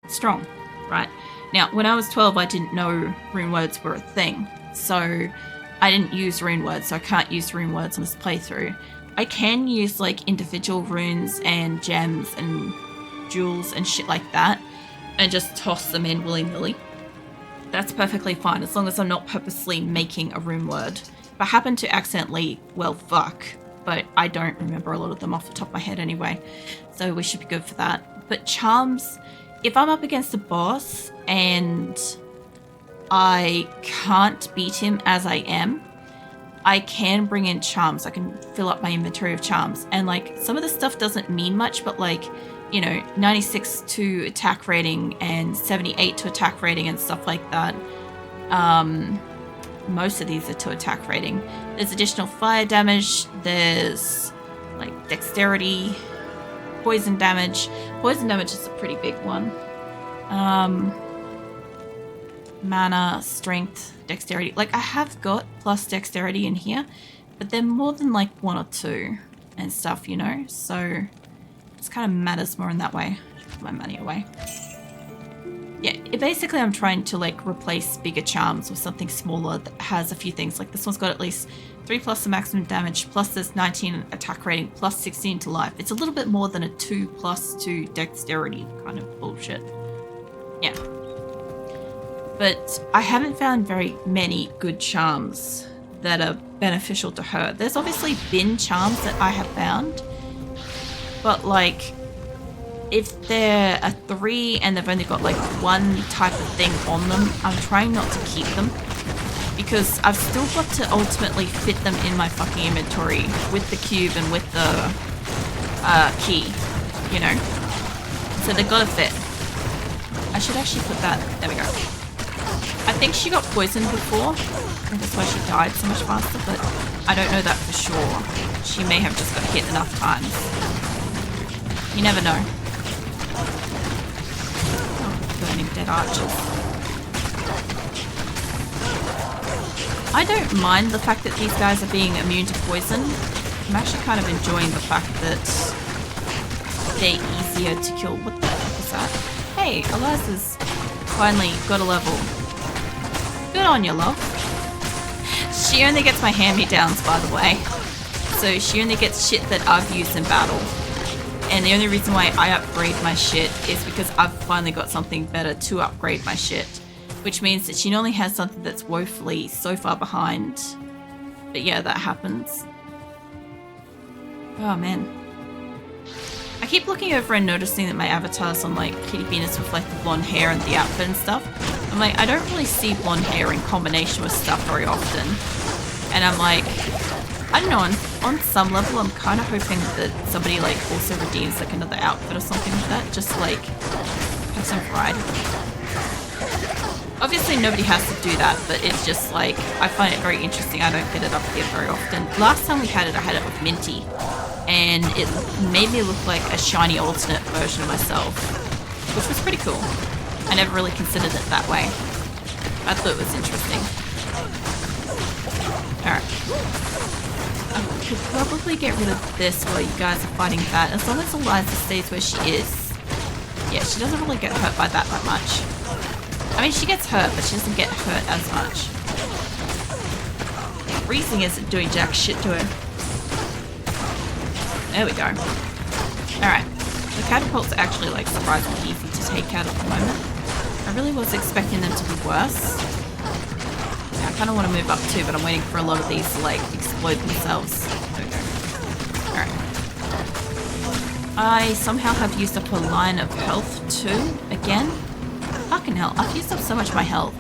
strong, right? Now, when I was 12, I didn't know rune words were a thing. So I didn't use rune words, so I can't use rune words on this playthrough. I can use like individual runes and gems and jewels and shit like that and just toss them in willy-nilly. That's perfectly fine as long as I'm not purposely making a rune word. If I happen to accidentally, well, fuck. But I don't remember a lot of them off the top of my head anyway. So we should be good for that. But charms, if I'm up against a boss and I can't beat him as I am, I can bring in charms. I can fill up my inventory of charms. And like some of the stuff doesn't mean much, but like, you know, 96 to attack rating and 78 to attack rating and stuff like that. Most of these are to attack rating. There's additional fire damage. There's like dexterity, poison damage. Poison damage is a pretty big one. Mana, strength, dexterity. Like I have got plus dexterity in here, but they're more than like 1 or 2 and stuff, you know? So it kind of matters more in that way. Put my money away. Yeah, basically I'm trying to like replace bigger charms with something smaller that has a few things. Like this one's got at least 3 plus the maximum damage, plus there's 19 attack rating, plus 16 to life. It's a little bit more than a 2 plus 2 dexterity kind of bullshit. Yeah. But I haven't found very many good charms that are beneficial to her. There's obviously been charms that I have found, but like if they're a 3 and they've only got like 1 type of thing on them, I'm trying not to keep them because I've still got to ultimately fit them in my fucking inventory with the cube and with the key, you know? So they've got to fit. I should actually put that, there we go. I think she got poisoned before, and that's why she died so much faster, but I don't know that for sure. She may have just got hit enough times. You never know. Oh, burning dead archers. I don't mind the fact that these guys are being immune to poison. I'm actually kind of enjoying the fact that they're easier to kill. What the heck is that? Hey, Eliza's finally got a level. Good on you, love. She only gets my hand-me-downs, by the way. So she only gets shit that I've used in battle. And the only reason why I upgrade my shit is because I've finally got something better to upgrade my shit. Which means that she normally has something that's woefully so far behind. But yeah, that happens. Oh man. I keep looking over and noticing that my avatar's on like Kitty Venus with like the blonde hair and the outfit and stuff. I'm like, I don't really see blonde hair in combination with stuff very often. And I'm like, I don't know, on some level I'm kind of hoping that somebody like also redeems like another outfit or something like that. Just like have some variety. Obviously nobody has to do that, but it's just like, I find it very interesting. I don't get it up here very often. Last time we had it, I had it with Minty. And it made me look like a shiny alternate version of myself, which was pretty cool. I never really considered it that way. I thought it was interesting. Alright. I could probably get rid of this while you guys are fighting that, as long as Eliza stays where she is. Yeah, she doesn't really get hurt by that much. I mean, she gets hurt, but she doesn't get hurt as much. Freezing isn't doing jack shit to her. There we go. Alright. The catapults are actually like surprisingly easy to take out at the moment. I really was expecting them to be worse. Yeah, I kind of want to move up too, but I'm waiting for a lot of these to like explode themselves. There we go. Alright. I somehow have used up a line of health too, again. Fucking hell, I've used up so much of my health.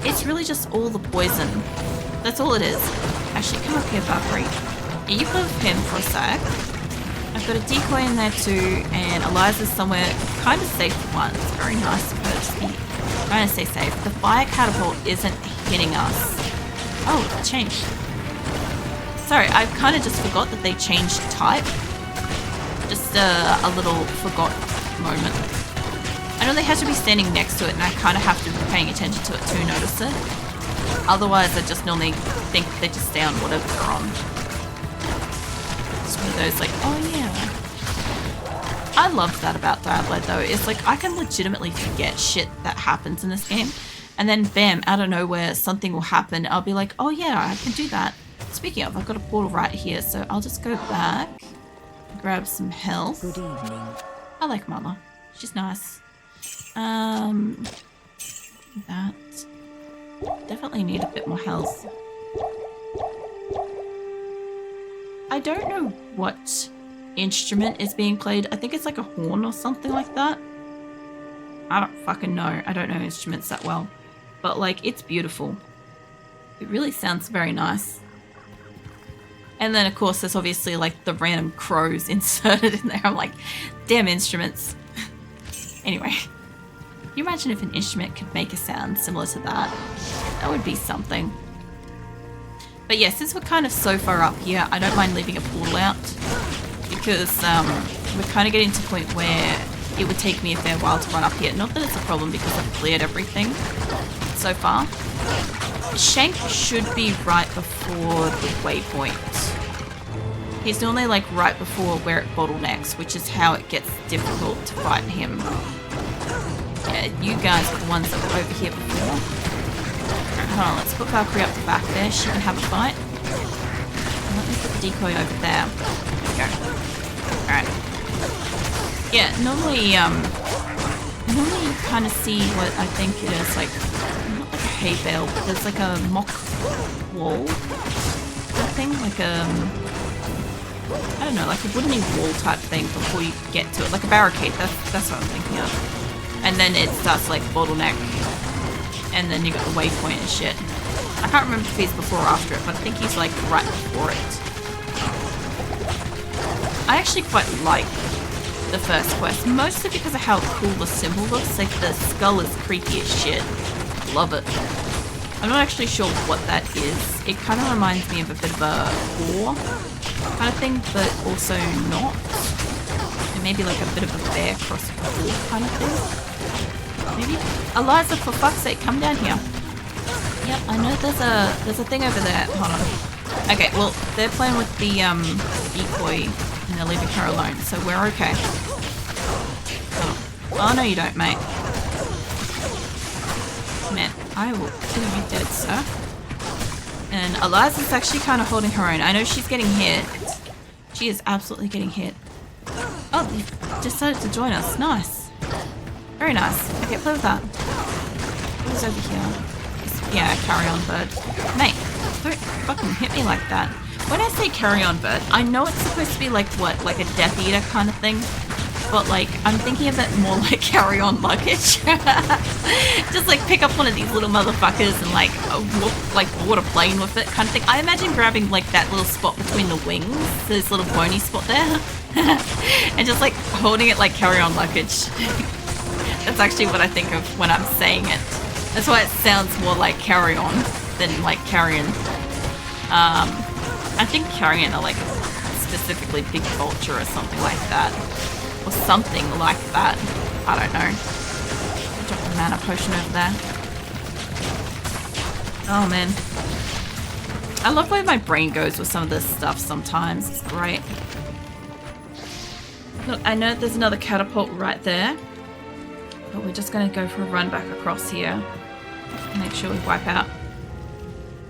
It's really just all the poison. That's all it is. Actually, come up here, Valkyrie. Yeah, you play with him for a sec. I've got a decoy in there too, and Eliza's somewhere kind of safe for once. Very nice of her to be trying to stay safe. The fire catapult isn't hitting us. Oh, it changed. Sorry, I kind of just forgot that they changed type. Just a little forgot moment. I know they have to be standing next to it, and I kind of have to be paying attention to it to notice it. Otherwise, I just normally think they just stay on whatever they're on. It's one of those like, oh yeah. I loved that about Diablo though. It's like I can legitimately forget shit that happens in this game. And then bam, out of nowhere, something will happen. I'll be like, oh yeah, I can do that. Speaking of, I've got a portal right here, so I'll just go back, grab some health. Good evening. I like Mama. She's nice. That. Definitely need a bit more health. I don't know what instrument is being played. I think it's like a horn or something like that. I don't fucking know. I don't know instruments that well. But like, it's beautiful. It really sounds very nice. And then of course there's obviously like the random crows inserted in there. I'm like, damn instruments. Anyway, can you imagine if an instrument could make a sound similar to that? That would be something. But yeah, since we're kind of so far up here, I don't mind leaving a portal out. Because we're kind of getting to a point where it would take me a fair while to run up here. Not that it's a problem because I've cleared everything so far. Shank should be right before the waypoint. He's normally like right before where it bottlenecks, which is how it gets difficult to fight him. Yeah, you guys are the ones that were over here before. Alright, hold on, let's put Valkyrie up the back there. She can have a fight. And let me put the decoy over there. There we go. Alright. Yeah, normally you kind of see what I think it is, like, not like a hay bale, but there's like a mock wall type thing, like I don't know, like a wooden wall type thing before you get to it, like a barricade, that's what I'm thinking of. And then it starts like bottleneck, and then you got the waypoint and shit. I can't remember if he's before or after it, but I think he's like right before it. I actually quite like the first quest, mostly because of how cool the symbol looks. Like the skull is creepy as shit. Love it. I'm not actually sure what that is. It kind of reminds me of a bit of a boar kind of thing, but also not. And maybe like a bit of a bear crossed with a wolf kind of thing. Maybe. Eliza, for fuck's sake, come down here. Yep, I know there's a thing over there. Hold on. Okay, well, they're playing with the decoy and they're leaving her alone, so we're okay. Oh no you don't, mate. Man, I will kill you dead, sir. And Eliza's actually kind of holding her own. I know she's getting hit. She is absolutely getting hit. Oh, you decided to join us. Nice. Very nice. Okay, play with that. Who's over here? Yeah, carry on, bird. Mate, don't fucking hit me like that. When I say carry on, bird, I know it's supposed to be like what? Like a Death Eater kind of thing? But like, I'm thinking of it more like carry on luggage. Just like pick up one of these little motherfuckers and like board a plane with it kind of thing. I imagine grabbing like that little spot between the wings, this little bony spot there, and just like holding it like carry on luggage. That's actually what I think of when I'm saying it. That's why it sounds more like carry on than like carrion. I think carrion are like specifically big vulture or something like that. Or something like that. I don't know. Drop the mana potion over there. Oh man. I love where my brain goes with some of this stuff sometimes. It's great. Look, I know there's another catapult right there. But we're just going to go for a run back across here. Make sure we wipe out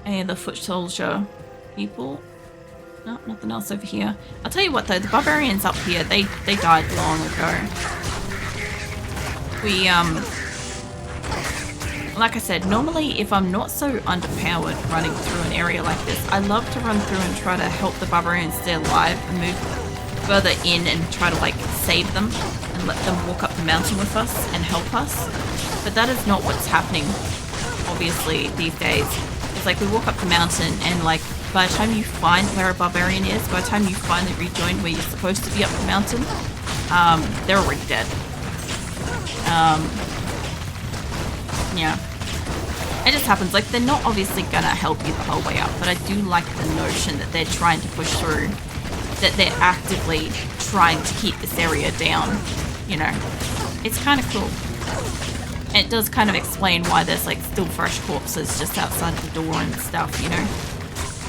any of the foot soldier people. No, nothing else over here. I'll tell you what though, the barbarians up here, they died long ago. We, like I said, normally if I'm not so underpowered running through an area like this, I love to run through and try to help the barbarians stay alive and move further in and try to like save them and let them walk up the mountain with us and help us. But that is not what's happening, obviously, these days. It's like we walk up the mountain and like by the time you find where a barbarian is, by the time you finally rejoin where you're supposed to be up the mountain, they're already dead. Yeah. It just happens. Like, they're not obviously gonna help you the whole way up, but I do like the notion that they're trying to push through, that they're actively trying to keep this area down, you know. It's kind of cool. And it does kind of explain why there's, like, still fresh corpses just outside the door and stuff, you know.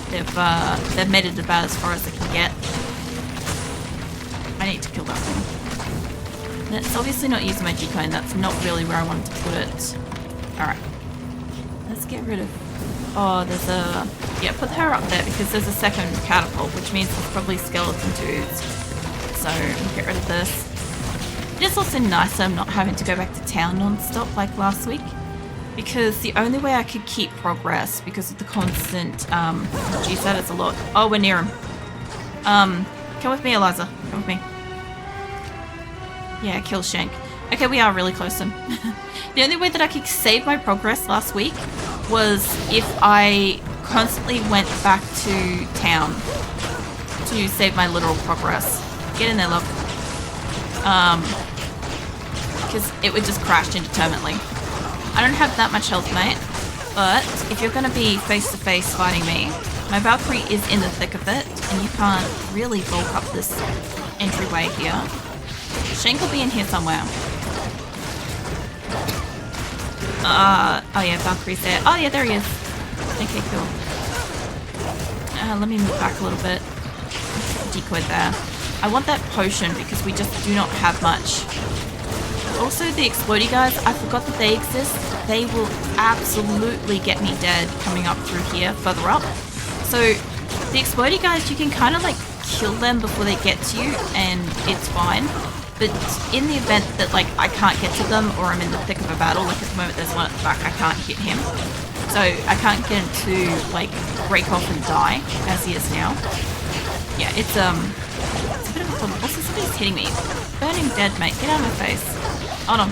They've made it about as far as they can get. I need to kill that thing. That's obviously not using my decoy, and that's not really where I wanted to put it. Alright. Let's get rid of... Oh, there's a... Yeah, put her up there because there's a second catapult, which means there's probably skeleton dudes. So, we'll get rid of this. It is also nicer I'm not having to go back to town non-stop like last week. Because the only way I could keep progress because of the constant... geez, that is a lot. Oh, we're near him. Come with me, Eliza. Come with me. Yeah, kill Shank. Okay, we are really close to him. The only way that I could save my progress last week was if I constantly went back to town to save my literal progress. Get in there, love. Because it would just crash indeterminately. I don't have that much health, mate. But if you're going to be face-to-face fighting me, my Valkyrie is in the thick of it, and you can't really bulk up this entryway here. Shank will be in here somewhere. Oh yeah, Valkyrie's there. Oh yeah, there he is. Okay, cool. Let me move back a little bit. Decoy there. I want that potion because we just do not have much. Also, the explodey guys, I forgot that they exist. They will absolutely get me dead coming up through here, further up. So, the explodey guys, you can kind of like kill them before they get to you and it's fine. But in the event that like I can't get to them or I'm in the thick of a battle, like at the moment there's one at the back, I can't hit him. So I can't get him to like break off and die as he is now. Yeah, it's a bit of a problem. Also somebody's hitting me. Burn him dead, mate. Get out of my face. Hold on.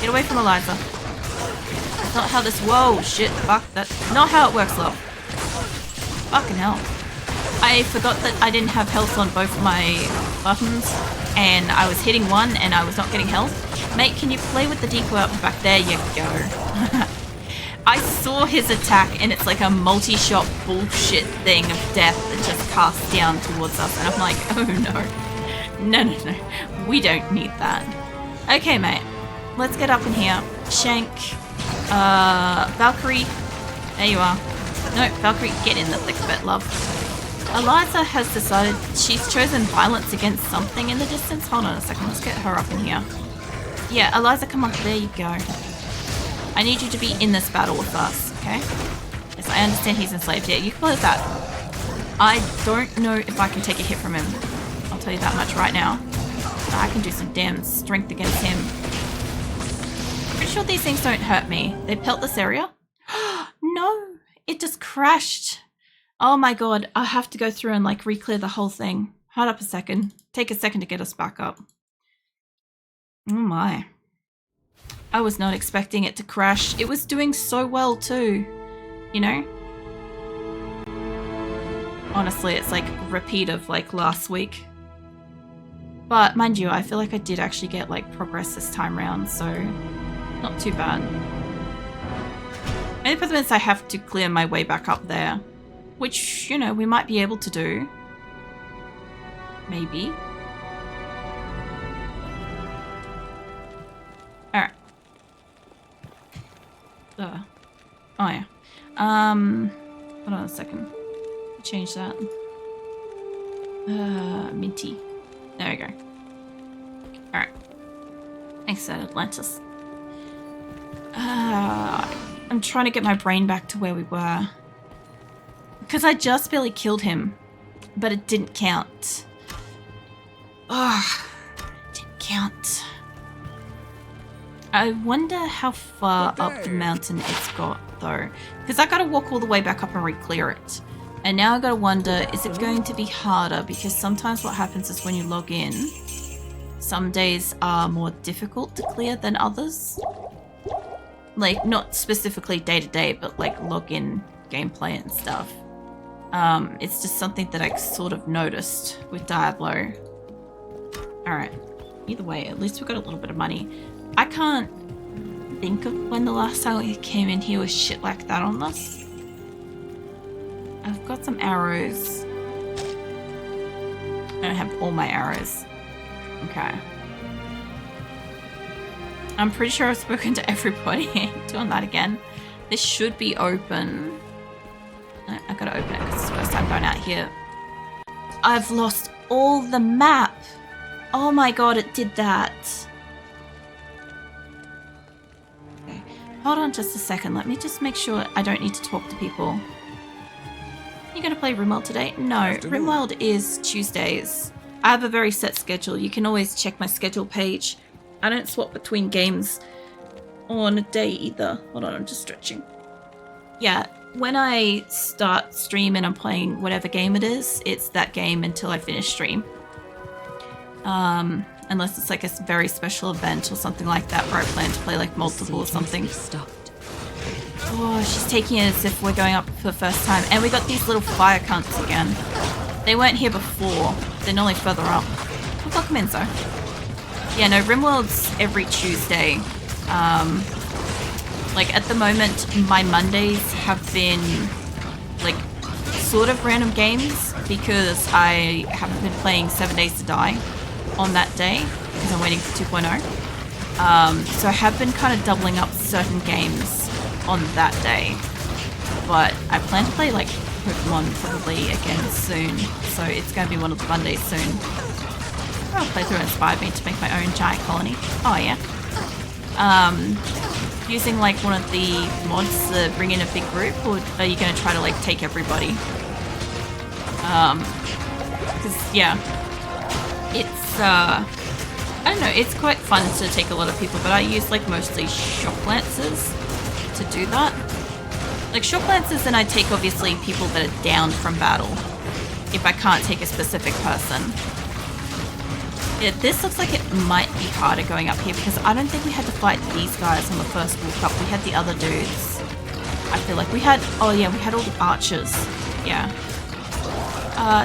Get away from Eliza. That's not how this... Whoa, shit, fuck. That's not how it works, love. Fucking hell. I forgot that I didn't have health on both my buttons, and I was hitting one and I was not getting health. Mate, can you play with the decoy up the back? There you go. I saw his attack and it's like a multi-shot bullshit thing of death that just casts down towards us, and I'm like, oh no. No. We don't need that. Okay, mate. Let's get up in here. Shank. Valkyrie. There you are. No, Valkyrie, get in the thick of it, love. Eliza has decided she's chosen violence against something in the distance. Hold on a second, let's get her up in here. Yeah, Eliza, come on, there you go. I need you to be in this battle with us, okay? Yes, I understand he's enslaved. Yeah, you can play with that. I don't know if I can take a hit from him. I'll tell you that much right now. But I can do some damn strength against him. Pretty sure these things don't hurt me. They pelt this area. No, it just crashed. Oh my god, I have to go through and like re-clear the whole thing. Hold up a second. Take a second to get us back up. Oh my. I was not expecting it to crash. It was doing so well too, you know? Honestly, it's like a repeat of like last week. But mind you, I feel like I did actually get like progress this time round, so not too bad. Only problem is I have to clear my way back up there. Which, you know, we might be able to do. Maybe. Alright. Oh yeah. Hold on a second. Change that. Minty. There we go. Alright. Thanks, Atlantis. I'm trying to get my brain back to where we were. Because I just barely killed him, but it didn't count. Ugh, it didn't count. I wonder how far up the mountain it's got, though. Because I gotta walk all the way back up and re-clear it. And now I gotta wonder, is it going to be harder? Because sometimes what happens is when you log in, some days are more difficult to clear than others. Like, not specifically day to day, but like login gameplay and stuff. It's just something that I sort of noticed with Diablo. Alright. Either way, at least we got a little bit of money. I can't think of when the last time we came in here with shit like that on us. I've got some arrows. I don't have all my arrows. Okay. I'm pretty sure I've spoken to everybody. Doing that again. This should be open. I gotta open it because it's the first time going out here. I've lost all the map. Oh my god, it did that. Hold on just a second. Let me just make sure I don't need to talk to people. You gonna play RimWorld today? No, RimWorld is Tuesdays. I have a very set schedule. You can always check my schedule page. I don't swap between games on a day either. Hold on, I'm just stretching. Yeah, when I start stream and I'm playing whatever game it is, it's that game until I finish stream. Unless it's like a very special event or something like that where I plan to play like multiple or something. Oh, she's taking it as if we're going up for the first time. And we got these little fire cunts again. They weren't here before. They're normally further up. We'll welcome in, so. Yeah, no, RimWorld's every Tuesday. Like, at the moment, my Mondays have been, like, sort of random games because I haven't been playing 7 Days to Die on that day because I'm waiting for 2.0. So I have been kind of doubling up certain games on that day, but I plan to play like Pokemon probably again soon, so it's going to be one of the Mondays soon. Oh, playthrough inspired me to make my own giant colony. Oh yeah. Using like one of the mods to bring in a big group, or are you going to try to like take everybody? Because yeah, it's I don't know, it's quite fun to take a lot of people, but I use like mostly shock lancers to do that. Like shock lancers, and I take obviously people that are down from battle if I can't take a specific person. Yeah, this looks like it might be harder going up here because I don't think we had to fight these guys on the first walk up. We had the other dudes. I feel like we had, oh yeah, we had all the archers. Yeah.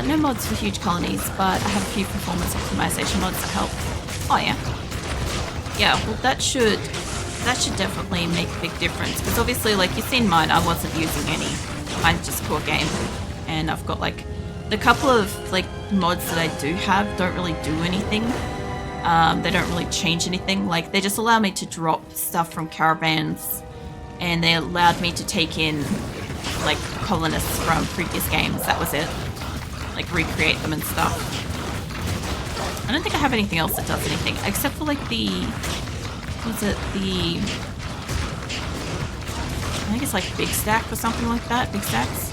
No mods for huge colonies, but I have a few performance optimization mods that help. Oh yeah. Yeah, well that should definitely make a big difference because obviously, like you've seen mine, I wasn't using any. Mine's just core game, and I've got like the couple of like mods that I do have don't really do anything. They don't really change anything. Like they just allow me to drop stuff from caravans, and they allowed me to take in like colonists from previous games. That was it. Like recreate them and stuff. I don't think I have anything else that does anything except for like the, what's it, the, I think it's like Big Stack or something like that, Big Stacks,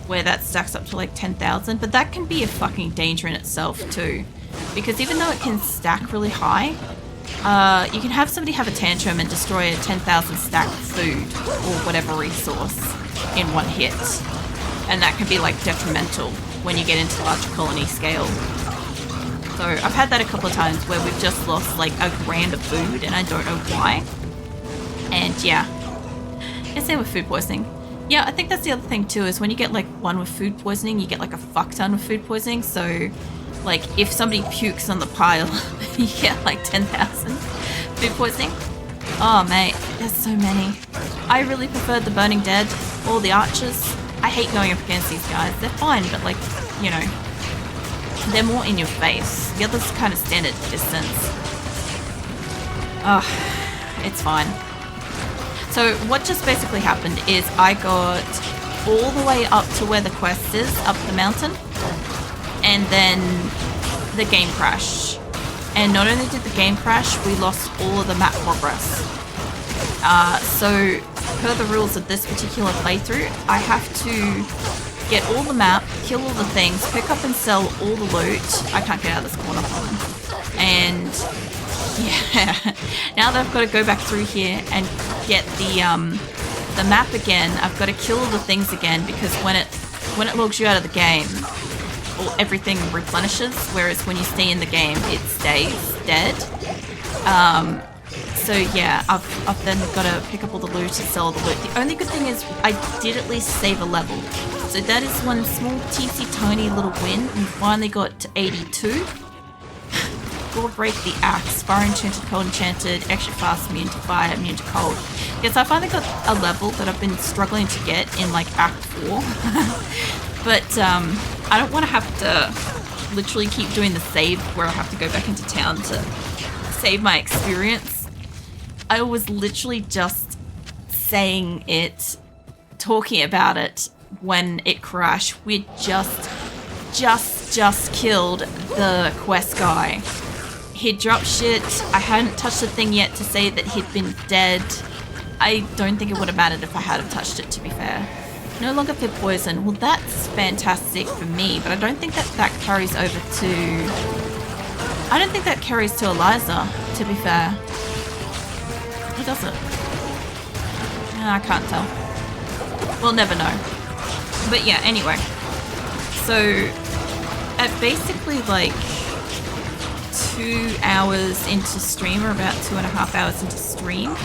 where that stacks up to like 10,000, but that can be a fucking danger in itself too, because even though it can stack really high, you can have somebody have a tantrum and destroy a 10,000 stack of food or whatever resource in one hit, and that can be like detrimental when you get into larger colony scale. So I've had that a couple of times where we've just lost like a grand of food and I don't know why. And yeah, it's same with food poisoning. Yeah, I think that's the other thing too, is when you get like one with food poisoning, you get like a fuck ton with food poisoning. So like if somebody pukes on the pile, you get like 10,000 food poisoning. Oh mate, there's so many. I really preferred the Burning Dead or the Archers. I hate going up against these guys. They're fine, but like, you know, they're more in your face. The others kind of stand at distance. Oh, it's fine. So what just basically happened is I got all the way up to where the quest is, up the mountain, and then the game crashed. And not only did the game crash, we lost all of the map progress. So per the rules of this particular playthrough, I have to get all the map, kill all the things, pick up and sell all the loot. I can't get out of this corner. And yeah, now that I've got to go back through here and get the map again, I've got to kill all the things again, because when it logs you out of the game, everything replenishes, whereas when you stay in the game, it stays dead. So yeah, I've then got to pick up all the loot and sell all the loot. The only good thing is I did at least save a level. So that is one small teensy tiny little win. We finally got to 82. Gore Break the Axe, Fire Enchanted, Cold Enchanted, Extra Fast, Immune to Fire, Immune to Cold. Yes, I finally got a level that I've been struggling to get in like Act 4. But I don't want to have to literally keep doing the save where I have to go back into town to save my experience. I was literally just saying it, talking about it when it crashed. We just killed the quest guy. He dropped shit. I hadn't touched the thing yet to say that he'd been dead. I don't think it would have mattered if I had have touched it, to be fair. No longer feel poison. Well, that's fantastic for me, but I don't think that carries over to... I don't think that carries to Eliza, to be fair. Or does it? I can't tell. We'll never know. But yeah, anyway. So, at basically like 2 hours into stream, or about 2.5 hours into stream,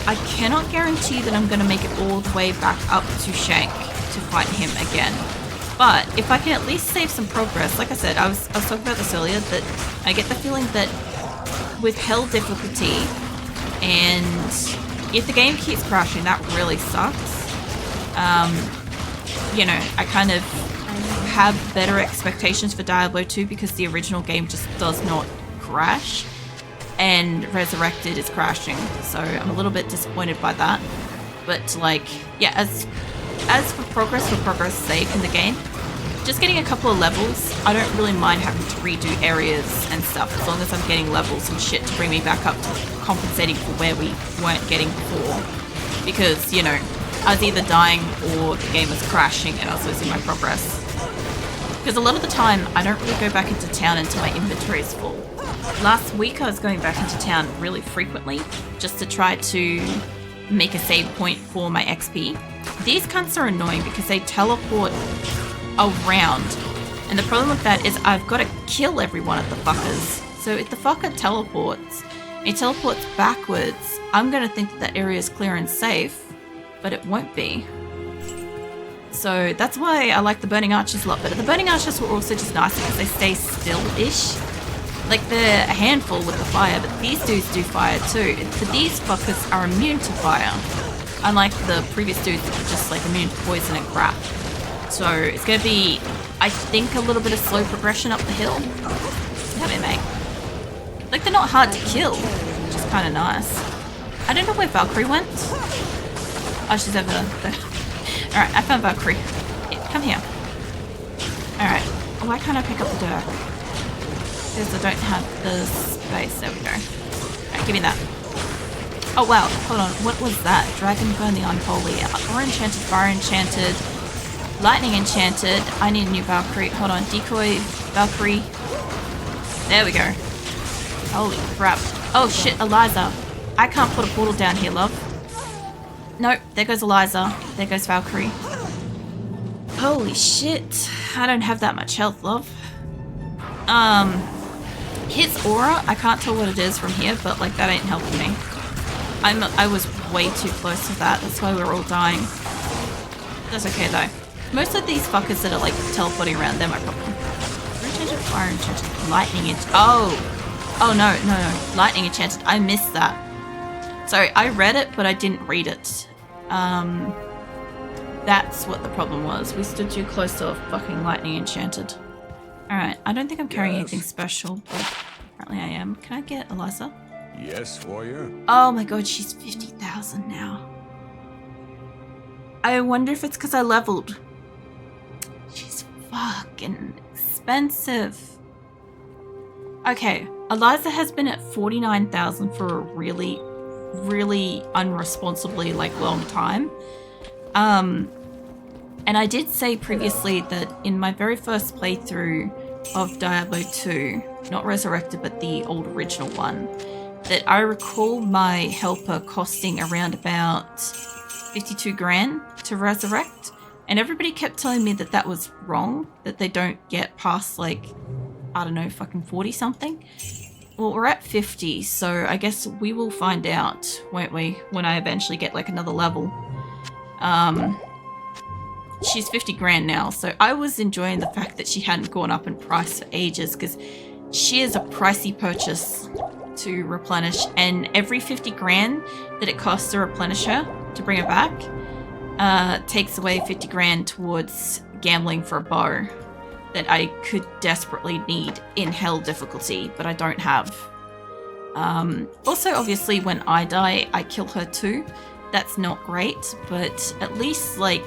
I cannot guarantee that I'm going to make it all the way back up to Shank to fight him again. But if I can at least save some progress, like I said, I was talking about this earlier, that I get the feeling that with hell difficulty, and if the game keeps crashing, that really sucks. You know, I kind of have better expectations for Diablo 2 because the original game just does not crash. And Resurrected is crashing, so I'm a little bit disappointed by that. But like, yeah, as for progress' sake in the game, just getting a couple of levels, I don't really mind having to redo areas and stuff, as long as I'm getting levels and shit to bring me back up to compensating for where we weren't getting before. Because, you know, I was either dying or the game was crashing and I was losing my progress. Because a lot of the time, I don't really go back into town until my inventory is full. Last week I was going back into town really frequently just to try to make a save point for my XP. These cunts are annoying because they teleport around, and the problem with that is I've got to kill every one of the fuckers. So if the fucker teleports, it teleports backwards, I'm going to think that that area is clear and safe, but it won't be. So that's why I like the Burning Archers a lot better. The Burning Archers were also just nice because they stay still-ish. Like, they're a handful with the fire, but these dudes do fire too. But these fuckers are immune to fire. Unlike the previous dudes that were just, like, immune to poison and crap. So, it's gonna be, I think, a little bit of slow progression up the hill. How they make. Like, they're not hard to kill, which is kind of nice. I don't know where Valkyrie went. Oh, she's over there. Alright, I found Valkyrie. Yeah, come here. Alright. Why can't I pick up the dirt? Because I don't have the space. There we go. Alright, give me that. Oh wow, hold on. What was that? Dragon Burn the Unholy. Or Enchanted, Fire Enchanted, Lightning Enchanted. I need a new Valkyrie. Hold on. Decoy, Valkyrie. There we go. Holy crap. Oh shit, Eliza. I can't put a portal down here, love. Nope, there goes Eliza. There goes Valkyrie. Holy shit. I don't have that much health, love. His aura, I can't tell what it is from here, but like that ain't helping me. I was way too close to that, that's why we're all dying. That's okay though. Most of these fuckers that are like teleporting around, they're my problem. Enchanted, Fire Enchanted, Lightning Enchanted. Oh no. Lightning Enchanted, I missed that. Sorry, I read it, but I didn't read it. That's what the problem was. We stood too close to a fucking Lightning Enchanted. Alright, I don't think I'm carrying anything special, but apparently I am. Can I get Eliza? Yes, warrior. Oh my god, she's 50,000 now. I wonder if it's because I leveled. She's fucking expensive. Okay, Eliza has been at 49,000 for a really unresponsibly long time. And I did say previously that in my very first playthrough of Diablo 2, not Resurrected but the old original one, that I recall my helper costing around about 52 grand to resurrect, and everybody kept telling me that that was wrong, that they don't get past I don't know, fucking 40 something. Well, we're at 50, so I guess we will find out, won't we, when I eventually get another level. She's 50 grand now, so I was enjoying the fact that she hadn't gone up in price for ages, because she is a pricey purchase to replenish, and every 50 grand that it costs to replenish her, to bring her back, takes away 50 grand towards gambling for a bow that I could desperately need in hell difficulty, but I don't have. Also, obviously, when I die, I kill her too. That's not great, but at least, I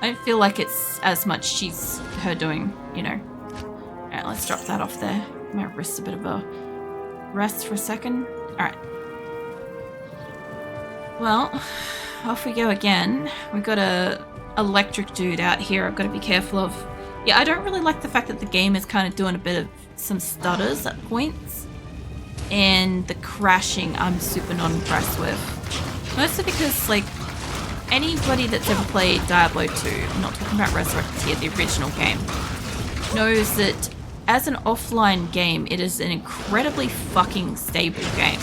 don't feel like it's as much she's her doing, you know. Alright, let's drop that off there. My wrist's a bit of a rest for a second. Alright. Well, off we go again. We've got a electric dude out here I've got to be careful of. Yeah, I don't really like the fact that the game is kind of doing a bit of some stutters at points. And the crashing I'm super not impressed with. Mostly because, like, anybody that's ever played Diablo 2, I'm not talking about Resurrected here, the original game, knows that as an offline game, it is an incredibly fucking stable game.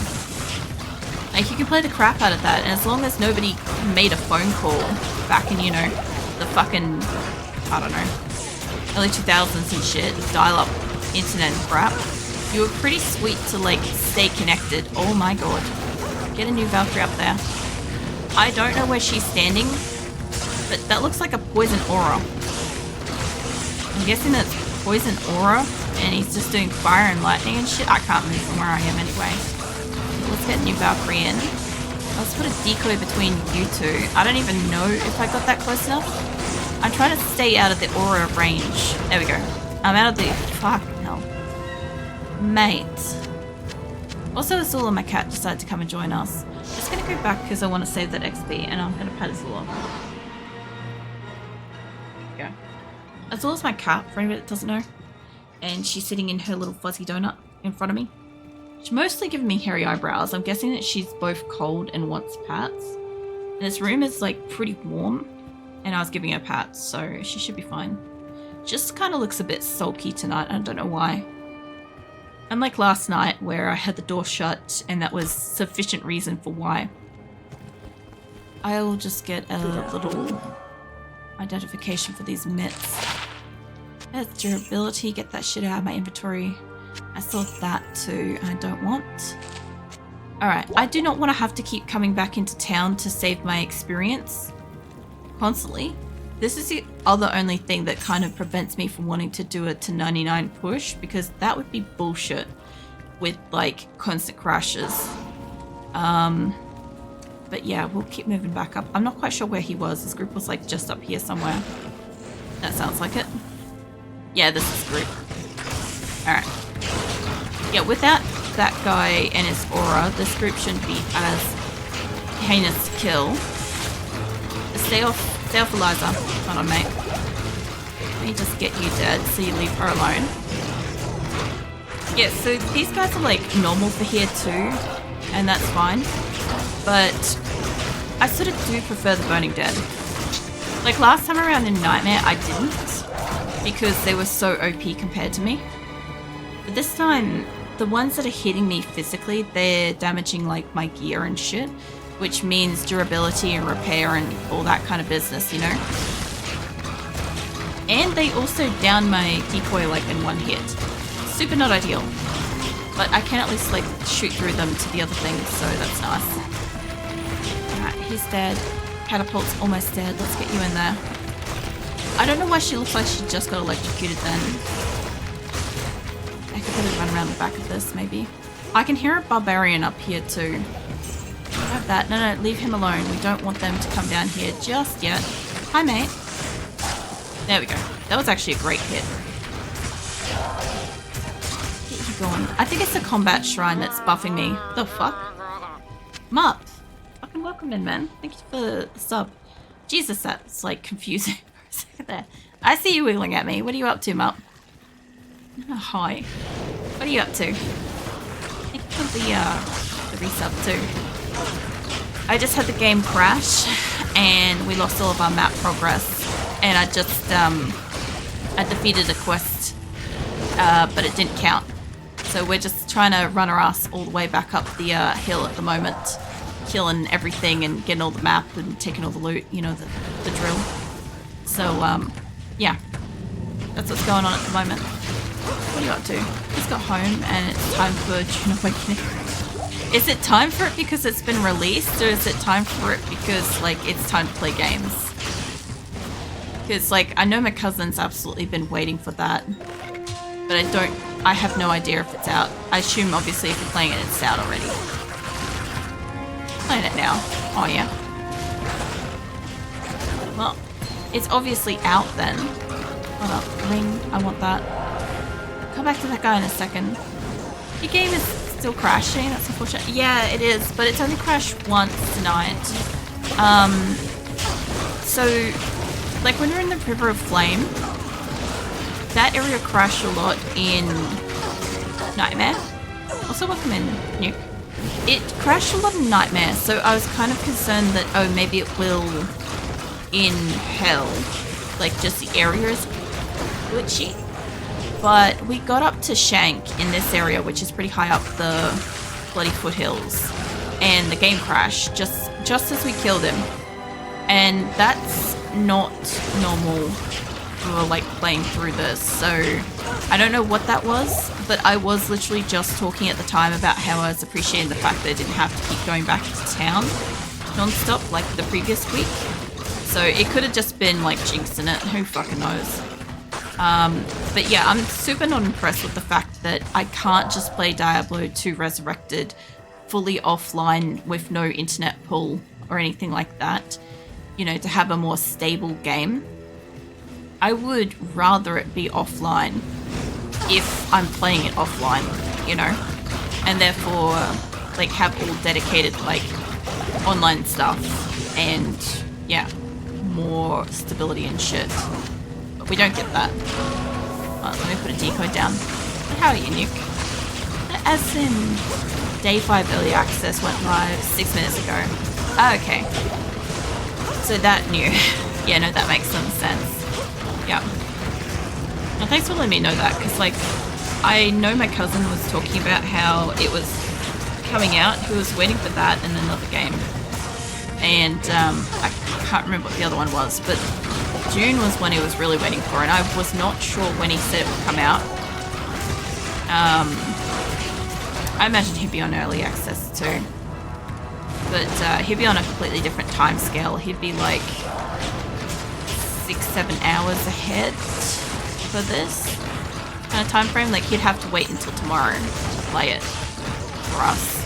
Like, you can play the crap out of that, and as long as nobody made a phone call back in, you know, the fucking, I don't know, early 2000s and shit, dial-up internet and crap, you were pretty sweet to, like, stay connected. Oh my god. Get a new Valkyrie up there. I don't know where she's standing, but that looks like a poison aura. I'm guessing that's poison aura, and he's just doing fire and lightning and shit. I can't move from where I am anyway. Let's get a new Valkyrie in. Let's put a decoy between you two. I don't even know if I got that close enough. I'm trying to stay out of the aura range. There we go. I'm out of the... Fuck, hell. Mate. Also, Azula, my cat, decided to come and join us. Just gonna go back because I want to save that XP, and I'm gonna pet Azula. There we go. Azula's my cat, for anybody that doesn't know. And she's sitting in her little fuzzy donut in front of me. She's mostly giving me hairy eyebrows. I'm guessing that she's both cold and wants pats. And this room is like pretty warm, and I was giving her pats, so she should be fine. Just kind of looks a bit sulky tonight. I don't know why. Unlike last night where I had the door shut and that was sufficient reason for why. I'll just get a little identification for these mitts. That's durability. Get that shit out of my inventory. I saw that too, and I don't want. Alright, I do not want to have to keep coming back into town to save my experience constantly. This is the other only thing that kind of prevents me from wanting to do it to 99 push, because that would be bullshit with like constant crashes. But yeah, we'll keep moving back up. I'm not quite sure where he was. This group was like just up here somewhere. That sounds like it. Yeah, this is group. Alright. Yeah, without that guy and his aura, this group shouldn't be as heinous to kill. Stay off Eliza. Hold on, mate. Let me just get you dead so you leave her alone. Yeah, so these guys are like normal for here too, and that's fine. But I sort of do prefer the Burning Dead. Like last time around in Nightmare, I didn't, because they were so OP compared to me. But this time, the ones that are hitting me physically, they're damaging like my gear and shit, which means durability and repair and all that kind of business, you know? And they also down my decoy like in one hit. Super not ideal. But I can at least like shoot through them to the other things, so that's nice. Alright, he's dead. Catapult's almost dead. Let's get you in there. I don't know why she looks like she just got electrocuted then. I could probably run around the back of this, maybe. I can hear a barbarian up here too. Have that. No, leave him alone. We don't want them to come down here just yet. Hi, mate. There we go. That was actually a great hit. Get you going. I think it's the combat shrine that's buffing me. The fuck? Mup. Fucking welcome in, man. Thank you for the sub. Jesus, that's like confusing for a second there. I see you wiggling at me. What are you up to, Mup? Oh, hi. What are you up to? Thank you for the resub too. I just had the game crash and we lost all of our map progress, and I just I defeated a quest but it didn't count, so we're just trying to run our ass all the way back up the hill at the moment, killing everything and getting all the map and taking all the loot, you know, the drill. So yeah, that's what's going on at the moment. What are you up to? Just got home and it's time for June Awakening. Is it time for it because it's been released, or is it time for it because, like, it's time to play games? Because, like, I know my cousin's absolutely been waiting for that, but I have no idea if it's out. I assume, obviously, if you're playing it, it's out already. Playing it now. Oh, yeah. Well, it's obviously out then. Hold up. Ring. I want that. Come back to that guy in a second. Your game is still crashing. That's unfortunate. Yeah, it is, but it's only crashed once tonight. So, like when we're in the River of Flame, that area crashed a lot in Nightmare. Also, welcome in, Nuke. It crashed a lot in Nightmare, so I was kind of concerned that, oh, maybe it will in Hell. Like, just the area is glitchy. But we got up to Shank in this area, which is pretty high up the bloody foothills. And the game crashed just as we killed him. And that's not normal for like playing through this. So I don't know what that was, but I was literally just talking at the time about how I was appreciating the fact that I didn't have to keep going back to town non-stop like the previous week. So it could have just been like jinxing it, who fucking knows. But yeah, I'm super not impressed with the fact that I can't just play Diablo 2 Resurrected fully offline with no internet pull or anything like that, you know, to have a more stable game. I would rather it be offline if I'm playing it offline, you know, and therefore like have all dedicated like online stuff and yeah, more stability and shit. But we don't get that. Let me put a decoy down. But how are you, Nuke? As in, Day 5 early access went live 6 minutes ago. Okay. So that new. Yeah, no, that makes some sense. Yeah. Now, thanks for letting me know that, because, like, I know my cousin was talking about how it was coming out. He was waiting for that in another game. And I can't remember what the other one was, but June was when he was really waiting for, and I was not sure when he said it would come out. I imagine he'd be on early access too, but he'd be on a completely different time scale. He'd be like 6-7 hours ahead for this kind of time frame. Like he'd have to wait until tomorrow to play it for us.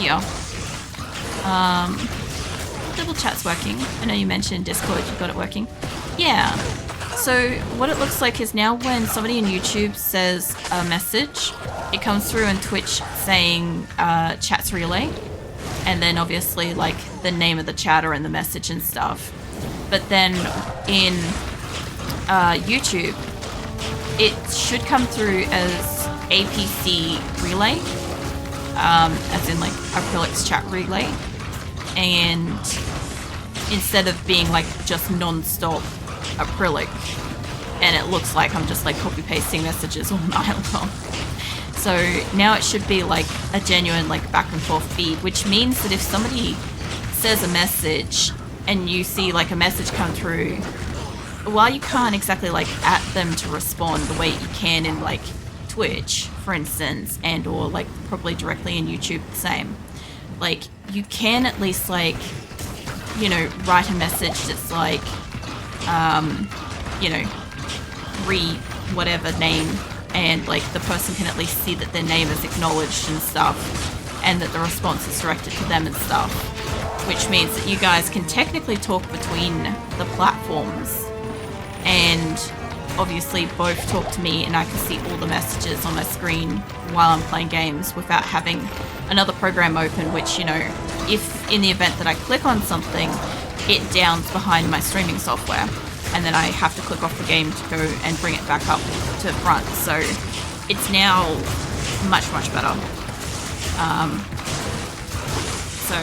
Yeah. Double chat's working. I know you mentioned Discord, you got it working. Yeah. So what it looks like is now when somebody in YouTube says a message, it comes through in Twitch saying chats relay, and then obviously like the name of the chatter and the message and stuff. But then in YouTube, it should come through as APC relay, as in like acrylics chat relay, and instead of being like just non-stop acrylic, and it looks like I'm just like copy pasting messages all night long. So now it should be like a genuine like back and forth feed, which means that if somebody says a message and you see like a message come through, while you can't exactly like at them to respond the way you can in like Twitch, for instance, and or like probably directly in YouTube the same, like you can at least like, you know, write a message that's like, you know, re whatever name, and like the person can at least see that their name is acknowledged and stuff, and that the response is directed to them and stuff, which means that you guys can technically talk between the platforms and obviously both talk to me, and I can see all the messages on my screen while I'm playing games without having another program open, which, you know, if in the event that I click on something, it downs behind my streaming software, and then I have to click off the game to go and bring it back up to front. So it's now much better. So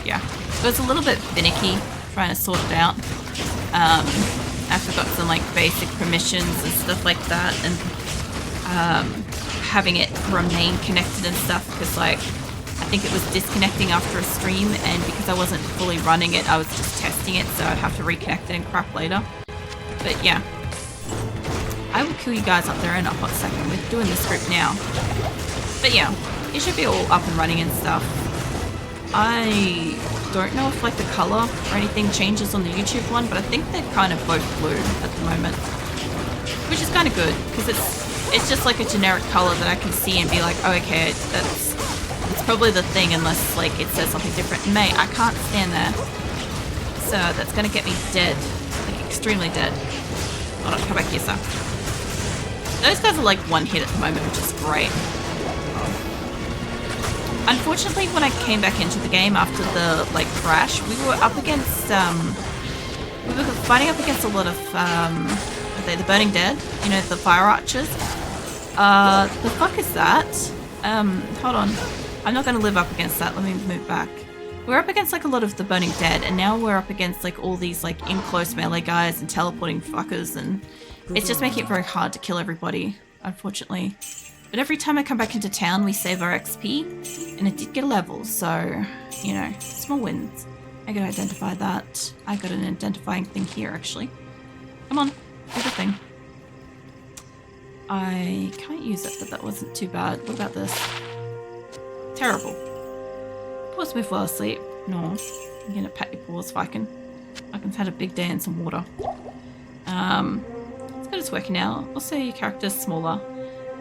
yeah, it was a little bit finicky trying to sort it out. I forgot some like basic permissions and stuff like that, and having it remain connected and stuff, because like I think it was disconnecting after a stream, and because I wasn't fully running it, I was just testing it, so I'd have to reconnect it and crap later. But yeah, I will kill you guys up there in a hot second. We're doing the script now. But yeah, it should be all up and running and stuff. I don't know if like the color or anything changes on the YouTube one, but I think they're kind of both blue at the moment, which is kind of good, because it's just like a generic color that I can see and be like, oh, okay, it's probably the thing, unless like it says something different. Mate, I can't stand that, so that's gonna get me dead, like extremely dead. Hold on, come back here, sir. Those guys are like one hit at the moment, which is great. Unfortunately, when I came back into the game after the like crash, we were up against we were fighting up against a lot of the Burning Dead, you know, the fire archers. The fuck is that? Hold on. I'm not gonna live up against that. Let me move back. We're up against like a lot of the Burning Dead, and now we're up against like all these like in close melee guys and teleporting fuckers, and it's just making it very hard to kill everybody, unfortunately. But every time I come back into town, we save our XP, and it did get a level, so, you know, small wins. I gotta identify that. I got an identifying thing here, actually. Come on, do the thing. I can't use it, but that wasn't too bad. What about this? Terrible. Paws move while asleep. No. I'm gonna pat your paws, Viking. Viken's had a big day in some water. It's good it's working now. Also, your character's smaller.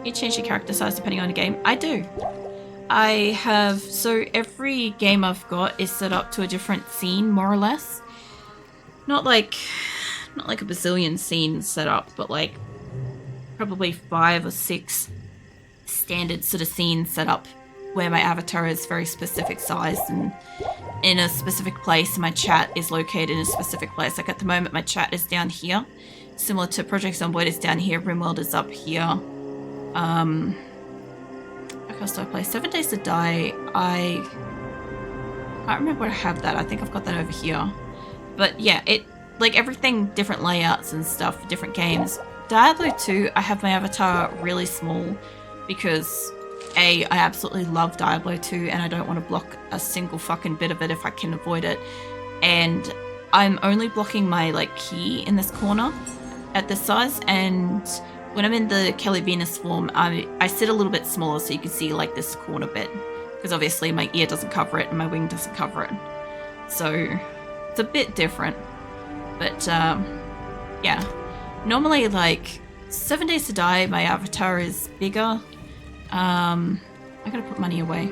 You change your character size depending on the game. I do. I have, so every game I've got is set up to a different scene, more or less. Not like a bazillion scenes set up, but like probably 5 or 6 standard sort of scenes set up where my avatar is very specific size and in a specific place. My chat is located in a specific place. Like at the moment, my chat is down here. Similar to Project Zomboid is down here. RimWorld is up here. What else do I play? 7 Days to Die. I can't remember where I have that. I think I've got that over here. But yeah, it like everything, different layouts and stuff for different games. Diablo 2, I have my avatar really small because I absolutely love Diablo 2 and I don't want to block a single fucking bit of it if I can avoid it. And I'm only blocking my like key in this corner at this size, and when I'm in the Kelly Venus form, I sit a little bit smaller so you can see like this corner bit, because obviously my ear doesn't cover it and my wing doesn't cover it. So it's a bit different. But yeah, normally like 7 Days to Die, my avatar is bigger. I gotta put money away.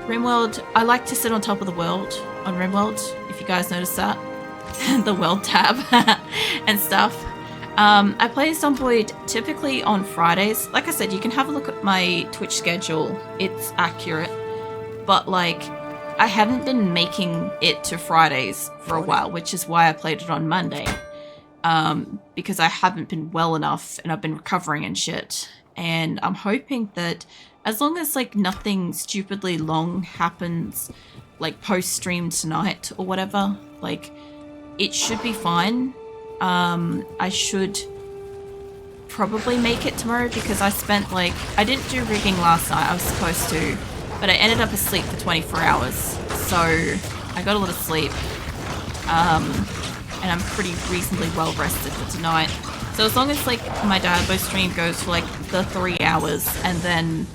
RimWorld, I like to sit on top of the world on RimWorld, if you guys notice that. The world tab and stuff. I play Zomboid typically on Fridays. Like I said, you can have a look at my Twitch schedule. It's accurate. But like, I haven't been making it to Fridays for a while, which is why I played it on Monday. Because I haven't been well enough and I've been recovering and shit. And I'm hoping that as long as like nothing stupidly long happens, like post-stream tonight or whatever, like it should be fine. I should probably make it tomorrow because I spent like, I didn't do rigging last night, I was supposed to, but I ended up asleep for 24 hours. So I got a lot of sleep. And I'm pretty reasonably well rested for tonight. So as long as like my Diablo stream goes for like the 3 hours and then